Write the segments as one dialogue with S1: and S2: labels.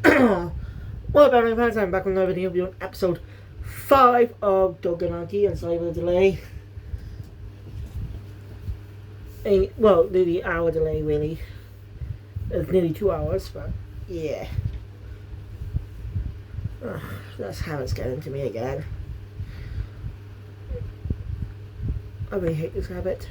S1: What about my fans? I'm back with another video on episode 5 of Tougen Anki, and sorry for the delay. Well, nearly an hour delay, really. It's nearly 2 hours, but yeah. That's how it's getting to me again. I really hate this habit.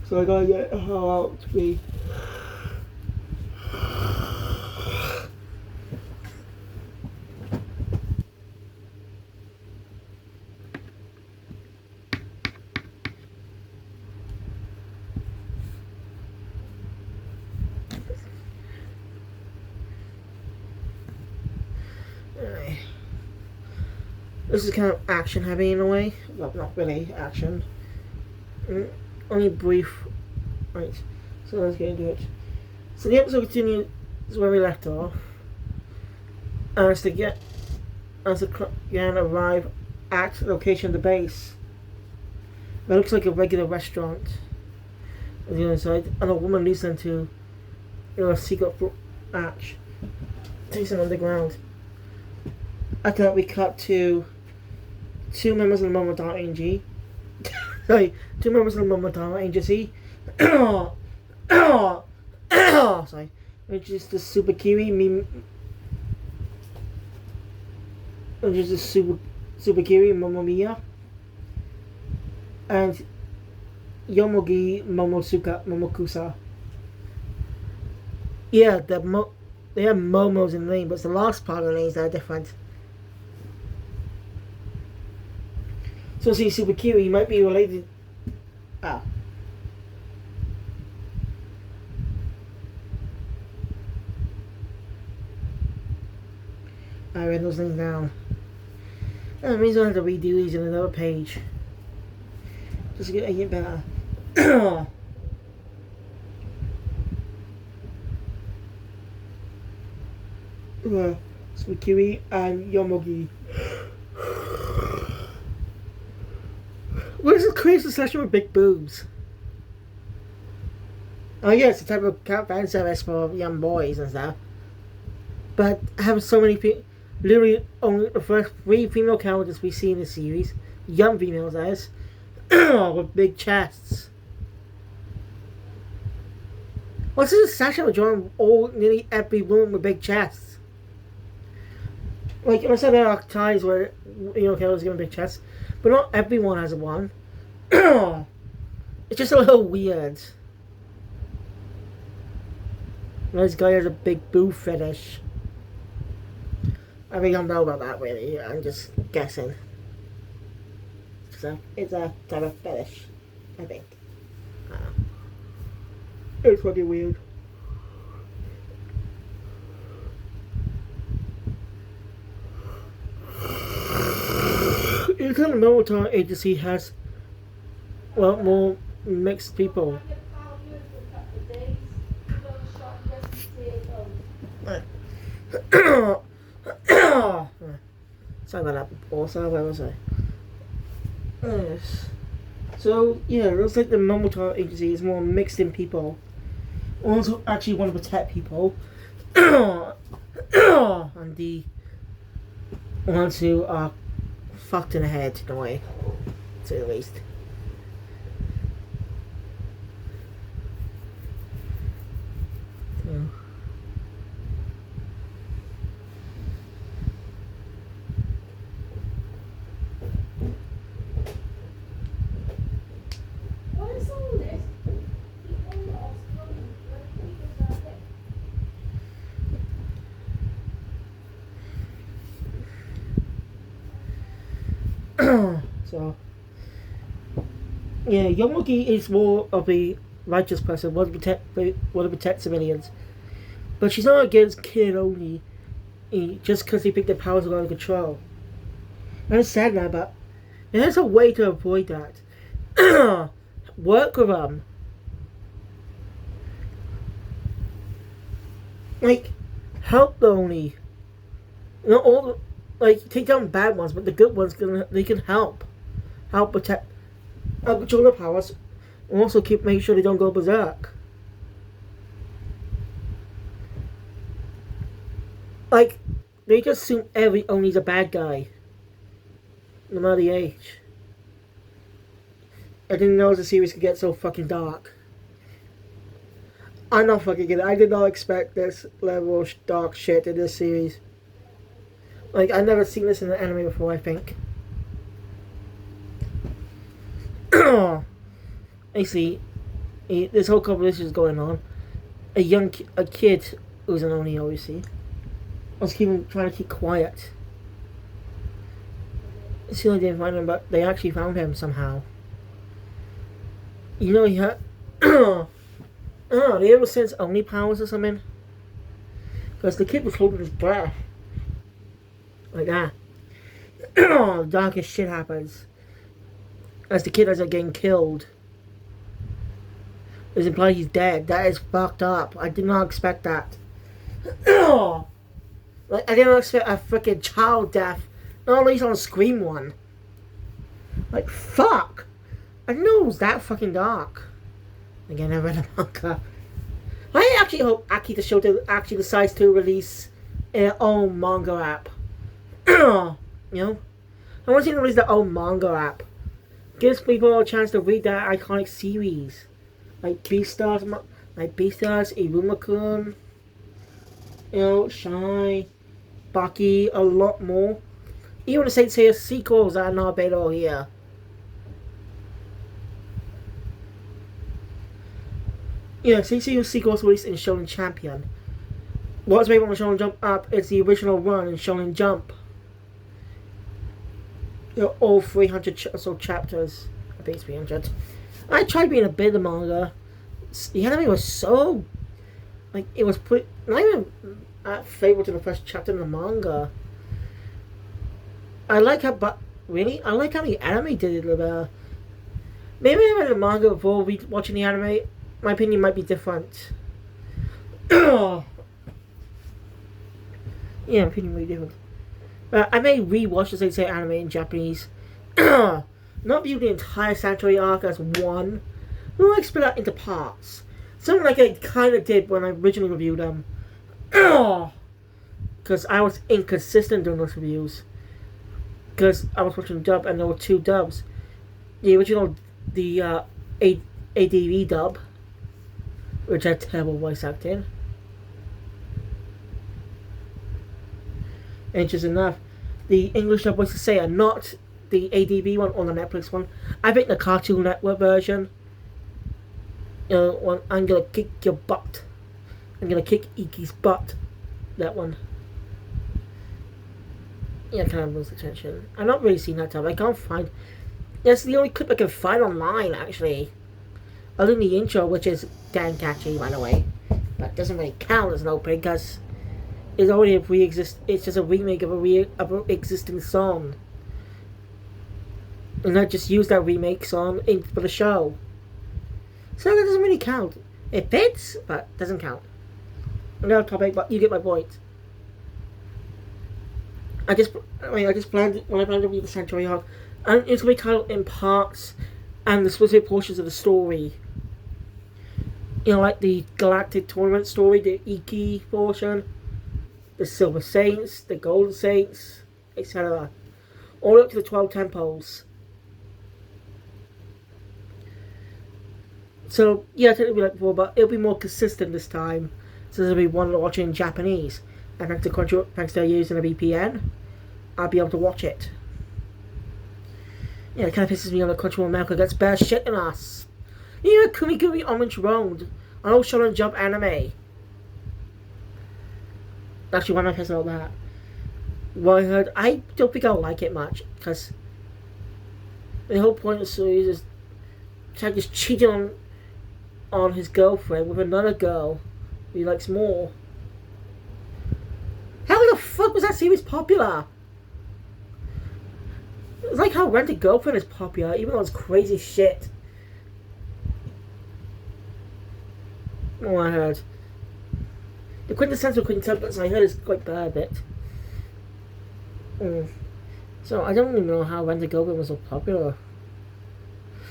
S1: So I gotta get the hell out to be. Anyway. This is kind of action heavy in a way. Well, not really action. Only brief. Right, so let's get into it. So the episode continues where we left off. As the gang arrive at the location of the base. It looks like a regular restaurant on the other side, and a woman leads them to a secret hatch. Takes them underground. After that, we cut to two members of the Momodama Agency. Sorry, two members of the Momodama Agency. Sorry, which is the Super Kiwi which is the Super Kiwi Momomia, and Yomogi Momokusa. Yeah, they have Momos in the name, but it's the last part of the names that are different. So see, Super Kiwi might be related. I read those things down. That means I have to redo these in another page. Just to get better. Super Kiwi and Yomogi. What is this crazy session with big boobs? Oh yeah, it's a type of fan service for young boys and stuff. But having so many people, literally only the first 3 female characters we see in the series, young females that is, with big chests. What's this session with drawing nearly every woman with big chests? Like, I said there are times where characters give big chests, but not everyone has one. It's just a little weird. This guy has a big boob fetish. I really don't know about that, really. I'm just guessing. So, it's a type of fetish, I think. It's fucking weird. The kind of military agency has, well, more mixed people. Sorry about that before, so where was I? Yes. So, yeah, it looks like the military agency is more mixed in people. Ones who actually want to protect people. And the ones who are fucked in the head, in a way, to say the least. So. So, yeah, Yomogi is more of a righteous person, want to protect civilians, but she's not against Kid only, just because they think their powers are out of control. I understand that, but there's a way to avoid that. Work with them. Like, help the only. Not all. Like, take down bad ones, but the good ones they can help protect, control their powers, and also make sure they don't go berserk. Like, they just assume every Oni's a bad guy, no matter the age. I didn't know the series could get so fucking dark. I'm not fucking kidding. I did not expect this level of dark shit in this series. Like, I've never seen this in an anime before, I think. Basically, this whole competition is going on. A kid who's an Oni, obviously, was trying to keep quiet. Still didn't find him, but they actually found him somehow. You know, he had. Oh, they ever sense Oni powers or something? Because the kid was holding his breath. Like that. Darkest shit happens. As the kid ends up getting killed. It's implied he's dead. That is fucked up. I did not expect that. Like, I didn't expect a freaking child death. Not at least on a Scream one. Like, fuck. I didn't know it was that fucking dark. Again, I read a manga. I actually hope Anki the show actually decides to release their own manga app. You know? I want to see them release their own manga app. Gives people a chance to read that iconic series. Like Beastars, Iruma-kun, you know, Shine, Baki, a lot more. Even the Saint Seiya sequels that are not available here. Yeah, Saint Seiya sequels released in Shonen Champion. What's available on Shonen Jump app is the original run in Shonen Jump. You know, all 300 or so chapters. I think it's 300. I tried reading a bit of the manga. The anime was so... Like, it was not even favorable to the first chapter in the manga. I like how... But, really? I like how the anime did it a little better. Maybe I read the manga before watching the anime. My opinion might be different. Yeah, my opinion might be different. I may rewatch the Saint Seiya anime in Japanese. Not view the entire Sanctuary arc as one. We'll like split that into parts. Something like I kind of did when I originally reviewed them. Because I was inconsistent during those reviews. Because I was watching dub and there were two dubs. The original, the ADV dub, which had terrible voice acting. And just enough, the English dub voices say are not the ADV one or the Netflix one. I think the Cartoon Network version. You know, one, I'm gonna kick your butt. I'm gonna kick Iki's butt. That one. Yeah, kind of lose attention. I've not really seen that dub. I can't find. That's the only clip I can find online, actually. Other than the intro, which is damn catchy, by the way. But doesn't really count as an opening because it's already it's just a remake of a existing song. And I just use that remake song for the show. So that doesn't really count. It fits, but doesn't count. Another topic, but you get my point. I just planned when I planned to read the Sanctuary arc, and it's gonna be cut in parts and the specific portions of the story. You know, like the Galactic Tournament story, the Iki portion, the Silver Saints, the Golden Saints, etc. All up to the 12 temples. So, yeah, it'll be like before, but it'll be more consistent this time. So there'll be one watching in Japanese. And thanks to using a VPN, I'll be able to watch it. Yeah, it kind of pisses me on that Crunchyroll America gets better shit than us. You know, Kumigumi Orange Road, an old Shonen Jump anime. Actually, why am I pissed about that? Well, I heard, I don't think I'll like it much, because the whole point of the series is Chad just cheating on his girlfriend with another girl who he likes more. How the fuck was that series popular? It's like how Rent a Girlfriend is popular, even though it's crazy shit. Oh, I heard. The quintessential quintuplets I heard is quite bad, bit. So I don't even know how Rent a Girlfriend was so popular.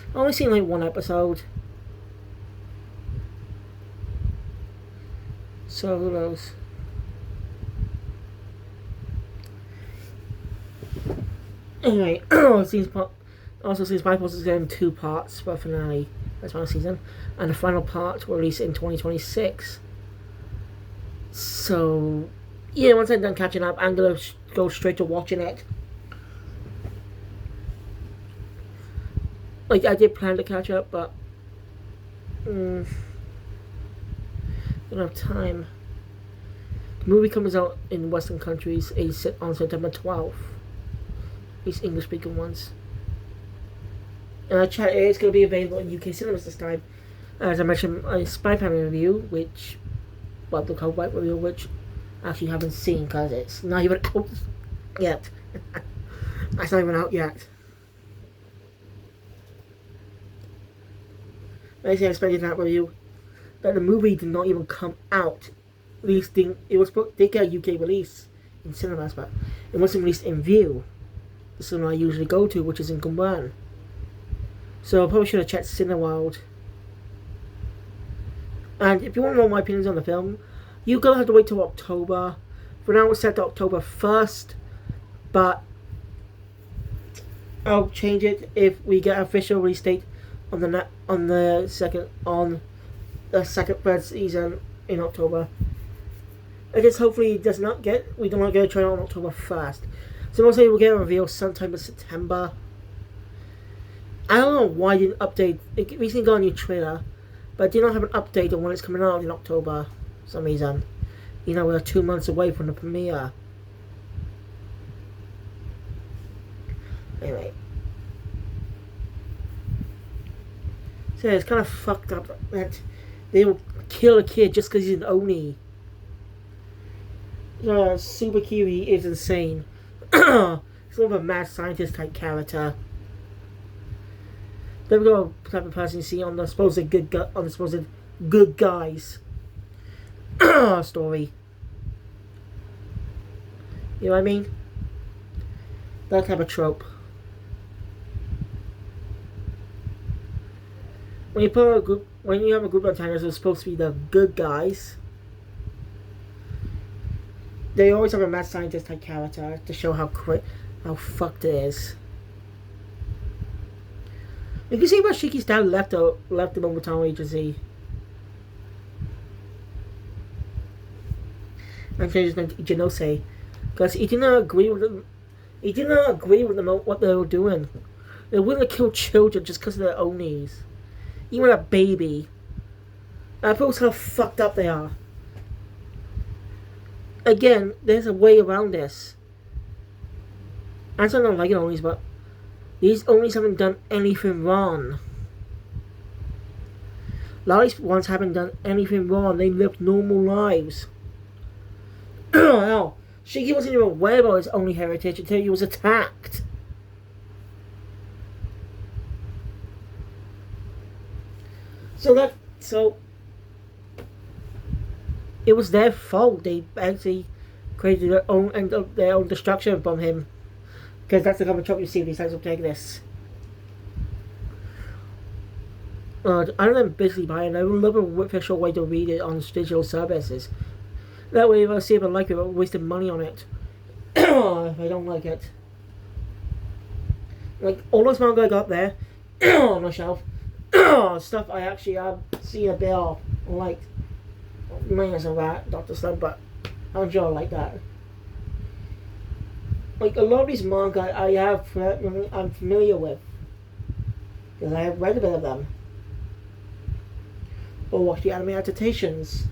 S1: I've only seen like one episode. So who knows? Anyway, also seems My Post is getting 2 parts for a finale. That's one season, and the final part will release in 2026. So, yeah, once I'm done catching up, I'm gonna go straight to watching it. Like, I did plan to catch up, but don't have time. The movie comes out in Western countries on September 12th. These English speaking ones. And I chat it's going to be available in UK cinemas this time. As I mentioned, a Spy Family review, which, well, the Cold White review, which I actually haven't seen because it's not even out yet. It's not even out yet. Basically, I expected that review, but the movie did not even come out. At least it was they get a UK release in cinemas, but it wasn't released in View, the cinema I usually go to, which is in Cumberland. So I probably should have checked Cineworld. And if you want to know my opinions on the film, you're gonna have to wait till October. For now, it's set to October 1st, but I'll change it if we get an official release date on the second third season in October. I guess hopefully we do not get a trailer on October 1st. So most likely we'll get a reveal sometime in September. I don't know why I didn't update. It recently got a new trailer, but I did not have an update on when it's coming out in October for some reason. You know, we're 2 months away from the premiere. Anyway. So it's kind of fucked up that they will kill a kid just because he's an Oni. Super Kiwi is insane. He's sort of a mad scientist type character. Typical type of person you see on the supposed good guys story. You know what I mean? That type of trope. When you have a group of antagonist who's supposed to be the good guys, they always have a mad scientist type character to show how fucked it is. You can see why Shiki's dad left the Momotaro agency. And changed his name to Ichinose, because he did not agree with them. He did not agree with them what they were doing. They were willing to kill children just because of their Onis. Even a baby. That proves how fucked up they are. Again, there's a way around this. I don't like Onis, but these Onis haven't done anything wrong. A lot of these ones haven't done anything wrong. They lived normal lives. Hell, Shiki wasn't even aware about his Oni heritage until he was attacked. So it was their fault. They actually created their own destruction from him, because that's the common trope you see with these types of protagonists. I don't know, basically buy it. I would love a official way to read it on digital services. That way, if I see if I like it, I'm wasting money on it. If I don't like it, like all those manga I got there on my shelf. Stuff I actually have seen a bit of and liked. Minus of that, Dr. Slump, but I'm sure I like that. Like a lot of these manga I'm familiar with, because I have read a bit of them, or watched the anime adaptations,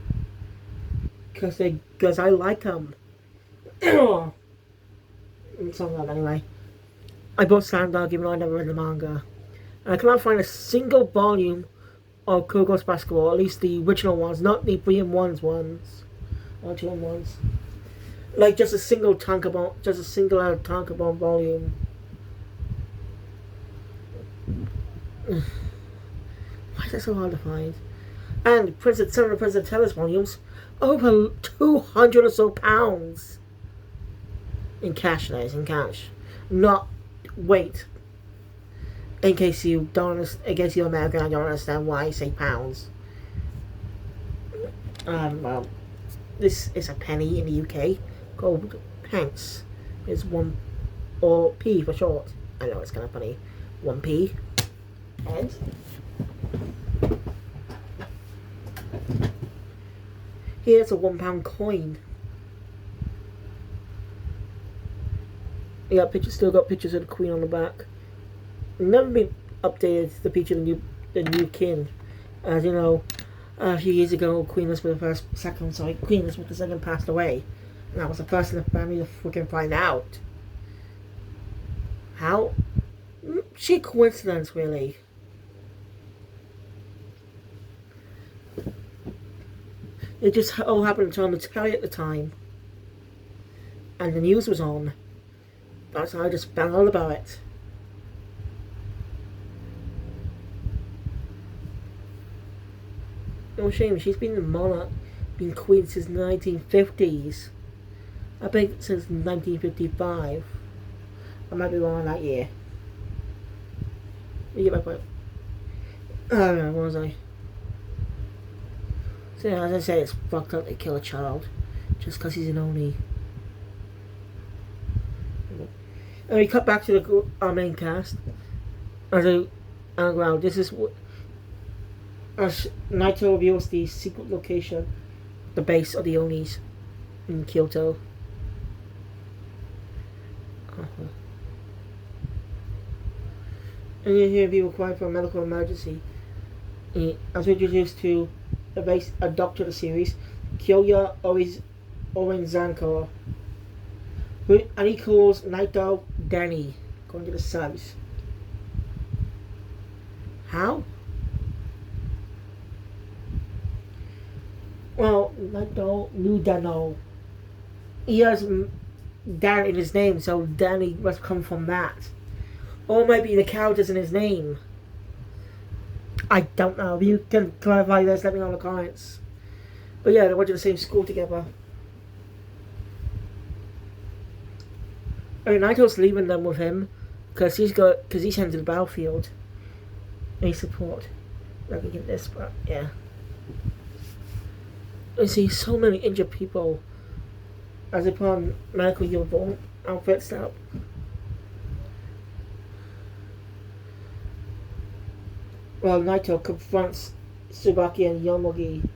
S1: because I like them. Some of them anyway. I bought Slam Dunk even though I never read the manga. I cannot find a single volume of Kurogos Basketball, at least the original ones, not the 3-in-1s ones, or 2-in-1s. Like just a single tankobon volume. Why is that so hard to find? And some of the Prince of Tennis volumes, over 200 or so pounds in cash. That is in cash, not weight. In case you're American, I don't understand why I say pounds. Well, this is a penny in the UK, called pence. It's one or P for short. I know it's kind of funny. 1p. And here's a £1 coin. You got pictures, still got pictures of the Queen on the back. Never been updated the picture of the new king. As you know, a few years ago, Queen Elizabeth Queen Elizabeth II passed away. And I was the first in the family to freaking find out. How? Sheer coincidence, really. It just all happened to turn on the telly at the time. And the news was on. That's how I just found out about it. No shame, she's been the monarch, been queen since the 1950s. I think since 1955. I might be wrong on that year. You get my point. I don't know, what was I? So as I say, it's fucked up to kill a child just because he's an Oni. And we cut back to our main cast. As a underground, this is what as Naito reveals the secret location, the base of the Onis in Kyoto. And you hear people crying for a medical emergency. As we introduced to the base, a doctor of the series, Kyoya Orenzanko. And he calls Naito Danny, according to the subs. How? Well, Naito Nudano. He has Dan in his name, so Danny must come from that. Or maybe the characters in his name. I don't know. If you can clarify this, let me know in the comments. But yeah, they went to the same school together. I mean, Naito's leaving them with him because he's heading to the battlefield. They support. Let me get this, but yeah. I see so many injured people as they put on medical uniform outfits now. Well, Naito confronts Tsubaki and Yomogi.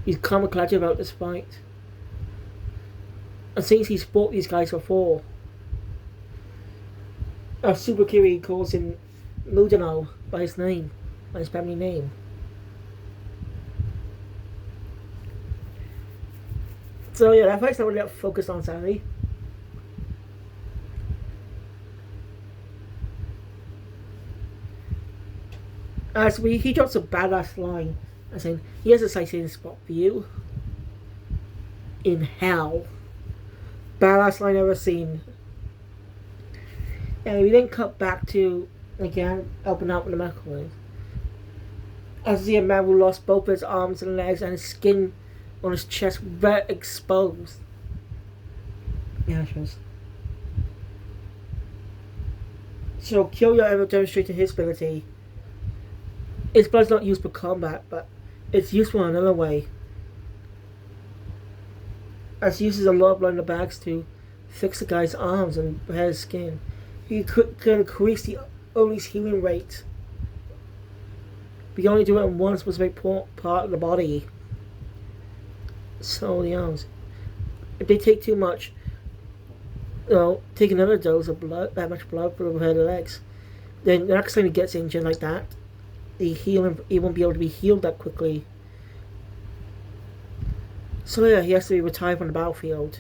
S1: He's kamikaze about this fight. And since he's fought these guys before, Tsubakiri calls him Mudano by his name, by his family name. So yeah, that fight's not really focused on Sally. He drops a badass line, saying he has a sightseeing spot for you in hell. Badass line ever seen. And we then cut back to again open up with the medical line. As we see a man who lost both his arms and legs and his skin on his chest very exposed. Yeah, it was. So Kyoya ever demonstrated his ability. His blood's not used for combat, but it's useful in another way. As he uses a lot of blood in the bags to fix the guy's arms and repair his skin. He could increase the Oni's healing rate. But you only do it in one specific part of the body. So the arms. If they take too much, take another dose of blood, that much blood for the repair the legs, then the next time he gets injured like that, he won't be able to be healed that quickly. So yeah, he has to be retired from the battlefield.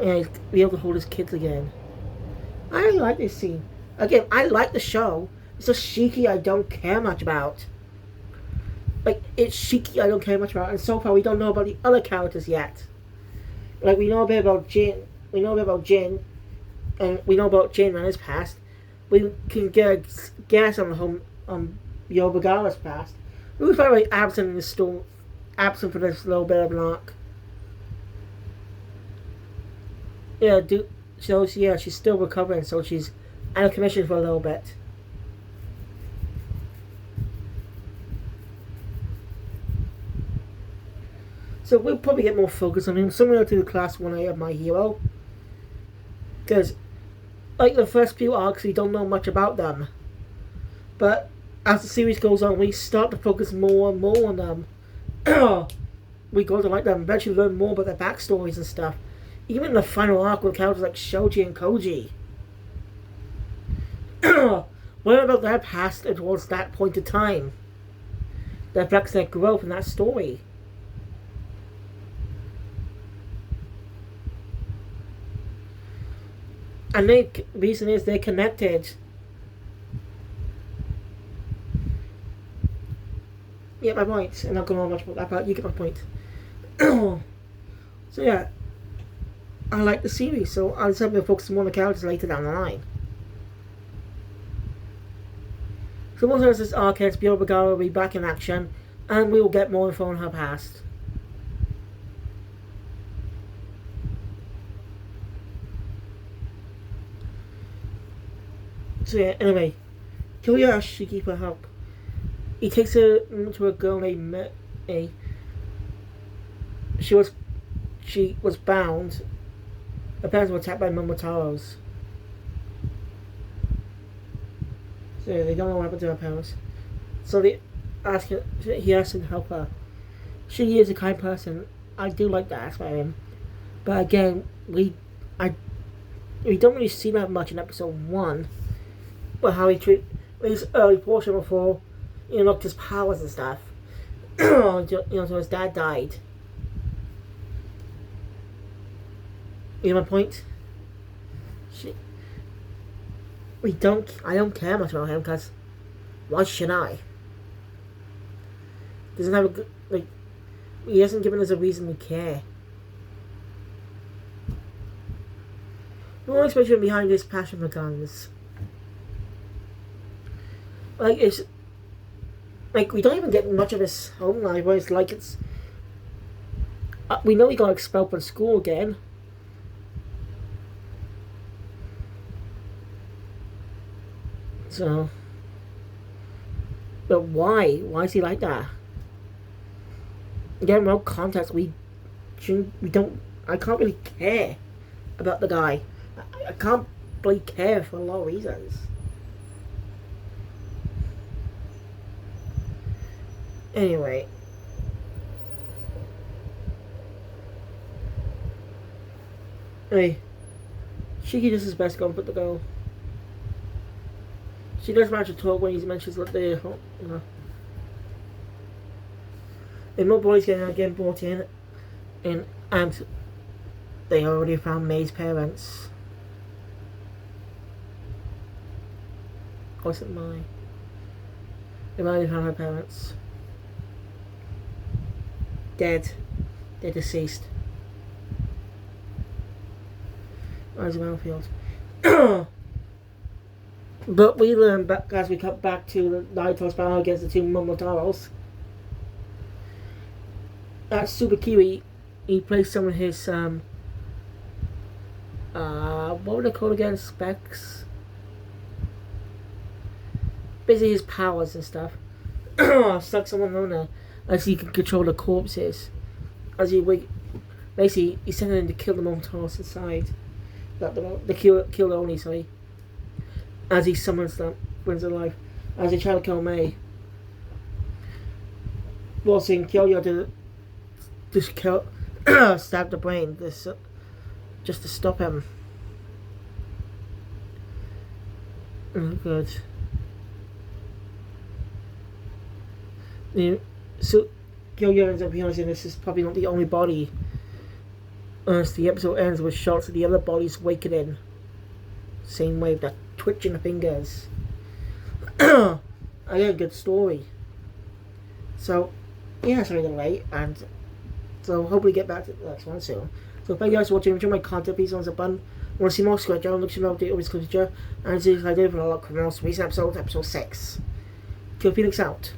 S1: And be able to hold his kids again. I really like this scene. Again, I like the show. It's just Shiki I don't care much about. Like, it's Shiki I don't care much about. And so far we don't know about the other characters yet. Like, we know a bit about Jin. We know a bit about Jin. And we know about Jin and his past. We can get a guess on Yobagawa's past. Who was probably absent in the story, absent for this little bit of an arc. Yeah, so yeah, she's still recovering, so she's out of commission for a little bit. So we'll probably get more focus on him, similar to the Class 1A of My Hero. Because, like the first few arcs, we don't know much about them. But as the series goes on, we start to focus more and more on them. We go to like them, eventually learn more about their backstories and stuff. Even the final arc with characters like Shoji and Koji. What about their past towards that point in time? That affects their growth in that story. And the reason is they're connected. Yeah, my point. I'm not going on much about that, but you get my point. So yeah, I like the series, so I'll just have to focus more on the characters later down the line. So once there's this arc, Bioba Bagara will be back in action, and we will get more info on her past. So yeah, anyway, Kyoya asks Shiki for help. He takes her to a girl named May. She was bound. Her parents were attacked by Momotaros. So they don't know what happened to her parents. So he asks him to help her. She is a kind person. I do like that aspect of him. But again, we don't really see that much in episode 1. But how he treated his early portion before he unlocked his powers and stuff. So his dad died. You know my point? I don't care much about him because why should I? Doesn't have a good, he hasn't given us a reason to care. The only explanation behind this passion for guns. It's we don't even get much of his home life where it's we know he got expelled from school again. So, but why? Why is he like that? Again, no context. We don't. I can't really care about the guy. I can't really care for a lot of reasons. Anyway. Shiki does his best to go and put the girl. She does manage to talk when he mentions that they, and more boys getting brought in, and they already found May's parents. Or is it May? They already found her parents. Dead. They're deceased. As a battlefield. But we learn back as we cut back to the Naruto's battle against the two Momotaros. At Super Kiwi, he placed some of his what were they called again? Specs. Basically his powers and stuff. Stuck someone on there as he can control the corpses. As he basically he sent them to kill the Momotaros inside. The kill the Oni, sorry. As he summons them, brings them alive, as they try to kill May. Forcing Kyoya to just stab the brain, just to stop him. Oh, good. So Kyoya ends up realizing this is probably not the only body. As the episode ends with shots of the other bodies awakening. Same way with that twitching the fingers. I got a good story. So, yeah, it's really late, and so hopefully get back to the next one soon. So, thank you guys for watching. Enjoy my content. Please on the button. Want to see more Squid Joe? Look to my update on this culture. And see if I do for a lot of most recent episode 6. Kill Phoenix out.